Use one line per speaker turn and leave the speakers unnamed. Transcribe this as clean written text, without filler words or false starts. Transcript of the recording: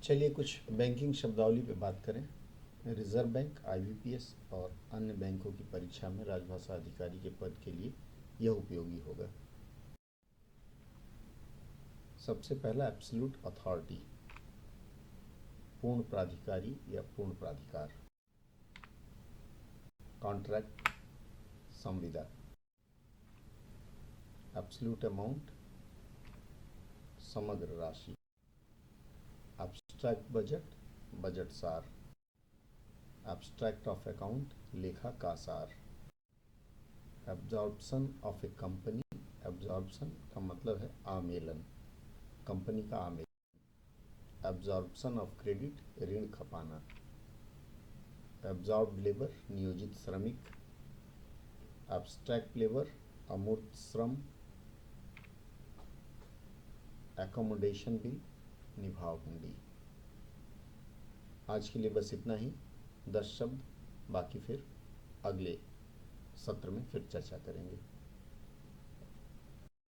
चलिए कुछ बैंकिंग शब्दावली पे बात करें। रिजर्व बैंक, आईबीपीएस और अन्य बैंकों की परीक्षा में राजभाषा अधिकारी के पद के लिए यह उपयोगी होगा। सबसे पहला एब्सोल्यूट अथॉरिटी, पूर्ण प्राधिकारी या पूर्ण प्राधिकार। कॉन्ट्रैक्ट, संविदा। एब्सोल्यूट अमाउंट, समग्र राशि। एब्स्ट्रैक्ट बजट, बजट सार। एब्स्ट्रैक्ट ऑफ अकाउंट, लेखा का सार। Absorption of A company, absorption का मतलब है आमेलन, कंपनी का आमेलन। एब्जॉर्प्शन ऑफ क्रेडिट, ऋण खपाना। एब्जॉर्ब्ड लेबर, नियोजित श्रमिक। एब्स्ट्रैक्ट लेबर, अमूर्त श्रम। एकोमोडेशन बिल, निभाव हुंडी। आज के लिए बस इतना ही, 10 शब्द, बाकी फिर अगले सत्र में फिर चर्चा करेंगे।